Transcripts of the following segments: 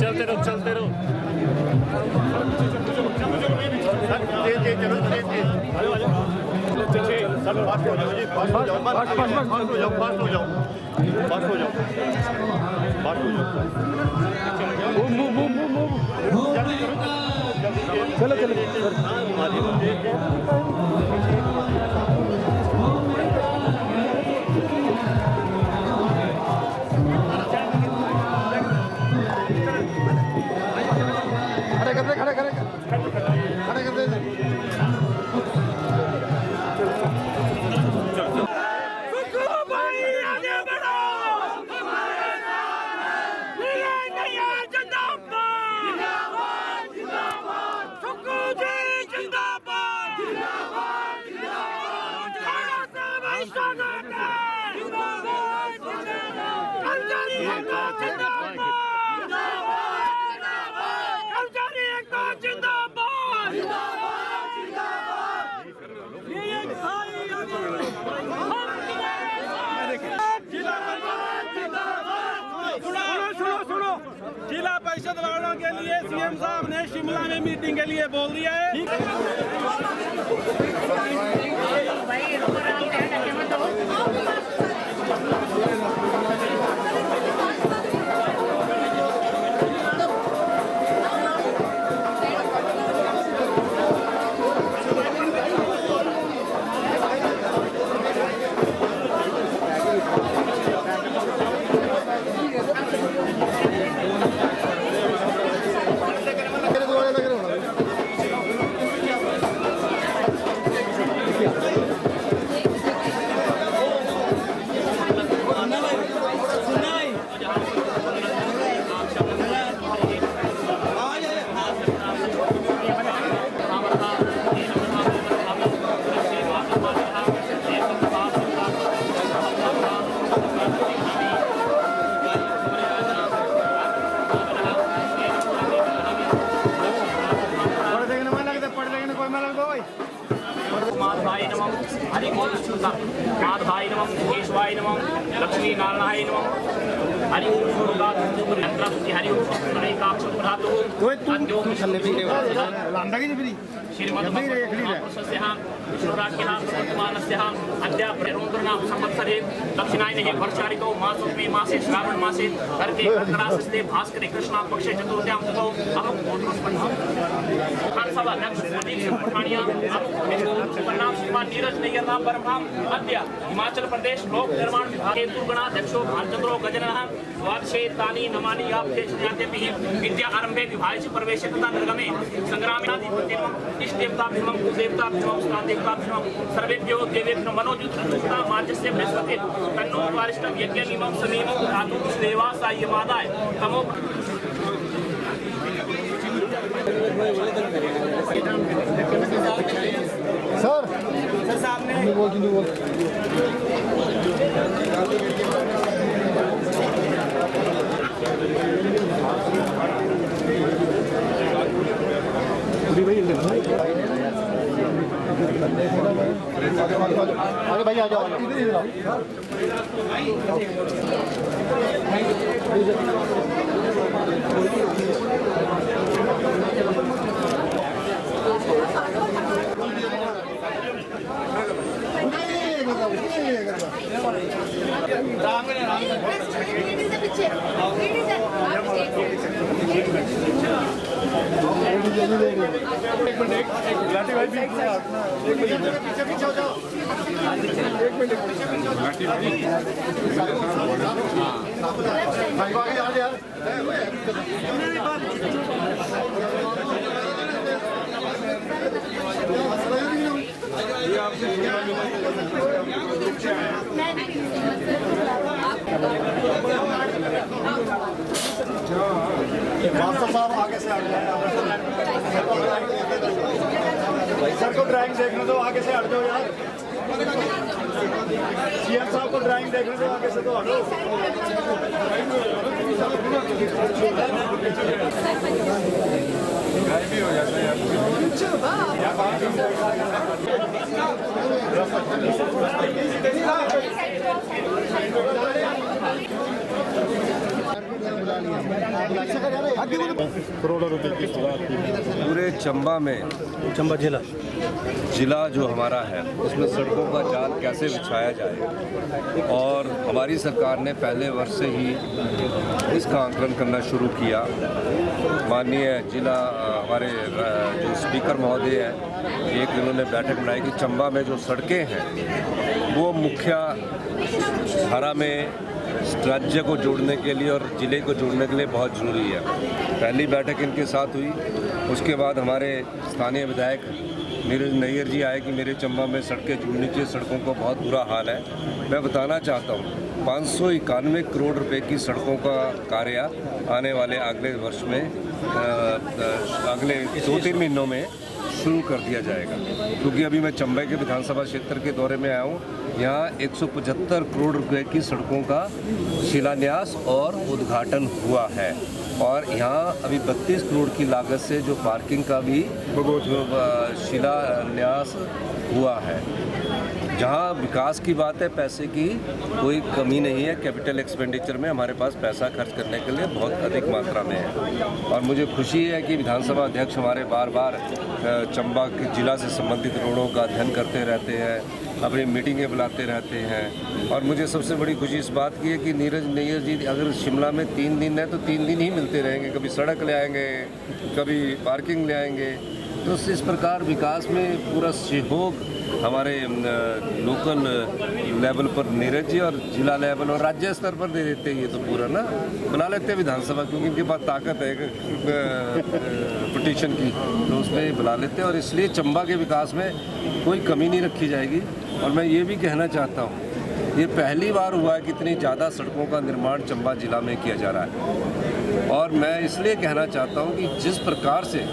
चलते रहो चलते रहो। चलो चलो खड़े कर दे जिला परिषद वालों के लिए सीएम साहब ने शिमला में मीटिंग के लिए बोल दिया है। माधवाय नमः माधवाय नमः केशवाय नमः लक्ष्मी नारायणाय नमः हरि ओम नंद्रस्ति हरि ओम सुनेकाक्ष प्रधातो अंजोम श्रीमद् विष्णुराज्ञः वर्तमानस्यः अद्य प्रेरोदरनाम संवत्सरे दक्षिणायने वर्षाऋतौ मासोऽस्मि मासे श्रावण मासे कर्के कर्करासस्ते भास्करे कृष्णा पक्षे चतुर्थ्यां तिथौ अहं गोत्रस्पन्नः विधानसभा अध्यक्ष प्रदीप सिंह पठानिया नाम श्रीमान नीरज नैय्यर परमाम अद्य हिमाचल प्रदेश लोक निर्माण विभाग के दुर्गणाध्यक्षो भालचंद्रो गजनः द्वादशे तानि नमानि याप्तेष्याद्यपिः विद्या आरंभे विभाज्य प्रवेशे तथा निर्गमे संग्रामेनाधिपत्यम् इष्टदेवताभ्यः कुलदेवताभ्यः स्थानदेवताभ्यः सर्वेभ्यो देवेभ्यो मनोजुतः मार्जस्य बृहस्पति तन्नो वारिष्ठं यज्ञमिमं समीमं धातु देवासायमादाय तमो सर सामने बोल अरे भाई आ जाओ मास्टर साहब आगे से सर को ड्राइंग देखने दो, आगे से हट जाओ यार। सीएम साहब को ड्राइंग देखने दो, आगे से तो हटो। भी हो जाता है यार। करोड़ों रुपए की शुरुआत की। पूरे चंबा में चंबा जिला जो हमारा है उसमें सड़कों का जाल कैसे बिछाया जाए, और हमारी सरकार ने पहले वर्ष से ही इसका आंकलन करना शुरू किया। माननीय जिला हमारे जो स्पीकर महोदय हैं, एक इन्होंने बैठक बनाई कि चंबा में जो सड़कें हैं वो मुख्य धारा में राज्य को जोड़ने के लिए और ज़िले को जोड़ने के लिए बहुत ज़रूरी है। पहली बैठक इनके साथ हुई, उसके बाद हमारे स्थानीय विधायक नीरज नैयर जी आए कि मेरे चंबा में सड़कें जुड़नी चाहिए, सड़कों का बहुत बुरा हाल है। मैं बताना चाहता हूँ 591 करोड़ रुपए की सड़कों का कार्य आने वाले अगले वर्ष में अगले 2-3 महीनों में शुरू कर दिया जाएगा, क्योंकि अभी मैं चंबा के विधानसभा क्षेत्र के दौरे में आया हूँ। यहाँ 175 करोड़ रुपए की सड़कों का शिलान्यास और उद्घाटन हुआ है, और यहाँ अभी 32 करोड़ की लागत से जो पार्किंग का भी शिलान्यास हुआ है। जहाँ विकास की बात है, पैसे की कोई कमी नहीं है। कैपिटल एक्सपेंडिचर में हमारे पास पैसा खर्च करने के लिए बहुत अधिक मात्रा में है, और मुझे खुशी है कि विधानसभा अध्यक्ष हमारे बार बार चंबा के जिला से संबंधित रोडों का अध्ययन करते रहते हैं, अपनी मीटिंगें बुलाते रहते हैं। और मुझे सबसे बड़ी खुशी इस बात की है कि नीरज नैयर जी अगर शिमला में 3 दिन है तो 3 दिन ही मिलते रहेंगे, कभी सड़क ले आएंगे, कभी पार्किंग ले आएंगे। तो इस प्रकार विकास में पूरा सहयोग हमारे लोकल लेवल पर नीरज जी और जिला लेवल और राज्य स्तर पर दे देते हैं। ये तो पूरा ना बुला लेते हैं विधानसभा, क्योंकि इनके पास ताकत है पिटीशन की, तो उसमें बुला लेते हैं। और इसलिए चंबा के विकास में कोई कमी नहीं रखी जाएगी। और मैं ये भी कहना चाहता हूँ, ये पहली बार हुआ है कि इतनी ज़्यादा सड़कों का निर्माण चंबा जिला में किया जा रहा है। और मैं इसलिए कहना चाहता हूँ कि जिस प्रकार से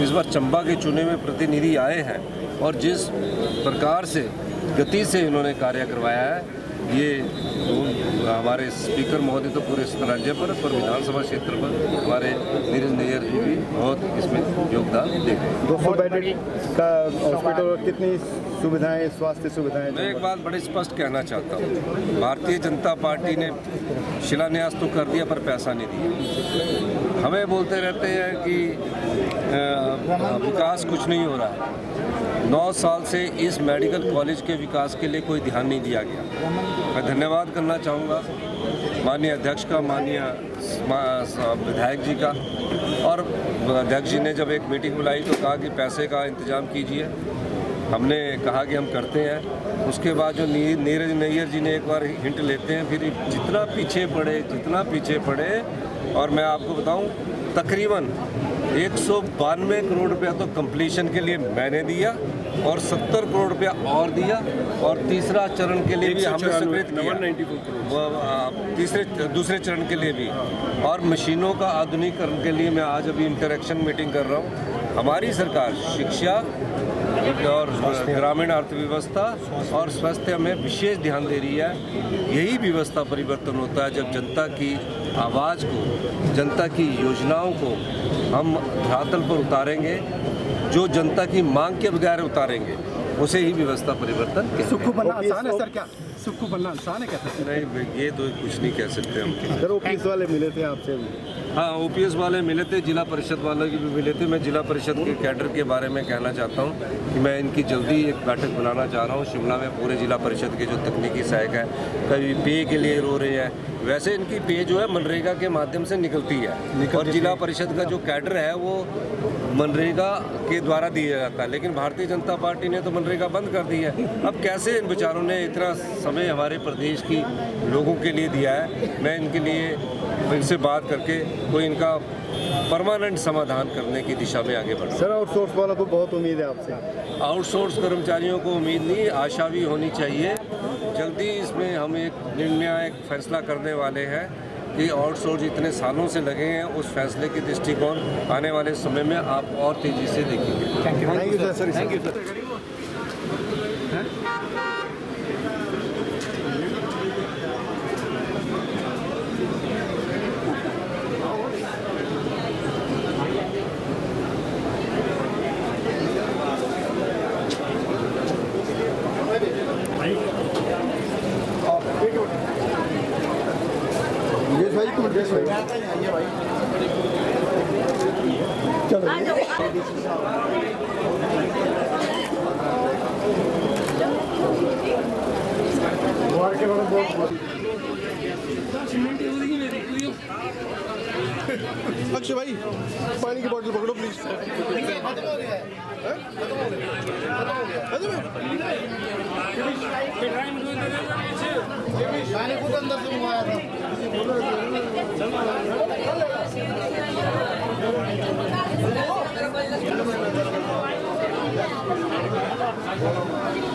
इस बार चंबा के चुने हुए प्रतिनिधि आए हैं और जिस प्रकार से गति से इन्होंने कार्य करवाया है, ये हमारे स्पीकर महोदय तो पूरे राज्य पर विधानसभा क्षेत्र पर हमारे नीरज नैयर जी भी बहुत इसमें योगदान दे रहे हैं। 200 बेड का हॉस्पिटल, कितनी सुविधाएं, स्वास्थ्य सुविधाएं? मैं एक बात बड़ी स्पष्ट कहना चाहता हूँ, भारतीय जनता पार्टी ने शिलान्यास तो कर दिया पर पैसा नहीं दिया। हमें बोलते रहते हैं कि विकास कुछ नहीं हो रहा है। 9 साल से इस मेडिकल कॉलेज के विकास के लिए कोई ध्यान नहीं दिया गया। मैं धन्यवाद करना चाहूँगा माननीय अध्यक्ष का, माननीय विधायक जी का। और अध्यक्ष जी ने जब एक मीटिंग बुलाई तो कहा कि पैसे का इंतजाम कीजिए। हमने कहा कि हम करते हैं। उसके बाद जो नीरज नैयर जी ने एक बार हिंट लेते हैं, फिर जितना पीछे पड़े। और मैं आपको बताऊं, तकरीबन 192 करोड़ रुपया तो कंप्लीशन के लिए मैंने दिया और 70 करोड़ रुपया और दिया, और तीसरा चरण के लिए भी हमने स्वीकृत किया, दूसरे चरण के लिए भी। और मशीनों का आधुनिकीकरण के लिए मैं आज अभी इंटरेक्शन मीटिंग कर रहा हूँ। हमारी सरकार शिक्षा और ग्रामीण अर्थव्यवस्था और स्वास्थ्य में विशेष ध्यान दे रही है। यही व्यवस्था परिवर्तन होता है जब जनता की आवाज़ को, जनता की योजनाओं को हम धरातल पर उतारेंगे। जो जनता की मांग के बगैर उतारेंगे उसे ही व्यवस्था परिवर्तन कहते हैं। सुक्खू बनना आसान है सर? क्या सुक्खू बनना आसान है? कहते नहीं, ये तो कुछ नहीं कह सकते हम। सर, ऑफिस वाले मिले थे आपसे? हाँ, ओपीएस वाले मिले थे, जिला परिषद वाले भी मिले थे। मैं जिला परिषद के कैडर के बारे में कहना चाहता हूँ कि मैं इनकी जल्दी एक बैठक बुलाना चाह रहा हूँ शिमला में। पूरे जिला परिषद के जो तकनीकी सहायक है, कभी पे के लिए रो रहे हैं, वैसे इनकी पे जो है मनरेगा के माध्यम से निकलती है, और जिला परिषद का जो कैडर है वो मनरेगा के द्वारा दिया जाता है। लेकिन भारतीय जनता पार्टी ने तो मनरेगा बंद कर दी है। अब कैसे इन बेचारों ने इतना समय हमारे प्रदेश की लोगों के लिए दिया है, मैं इनके लिए इनसे बात करके कोई इनका परमानेंट समाधान करने की दिशा में आगे बढ़। सर, आउटसोर्स वालों को बहुत उम्मीद है आपसे? आउटसोर्स कर्मचारियों को उम्मीद नहीं, आशा भी होनी चाहिए। जल्दी इसमें हम एक निर्णायक फैसला करने वाले हैं कि आउटसोर्स इतने सालों से लगे हैं, उस फैसले के दृष्टिकोण आने वाले समय में आप और तेज़ी से देखेंगे। Thank you sir. Thank you sir. Akshay भाई पानी की बोतल पकड़ो प्लीज। पानी खुद अंदर से मंगाया था।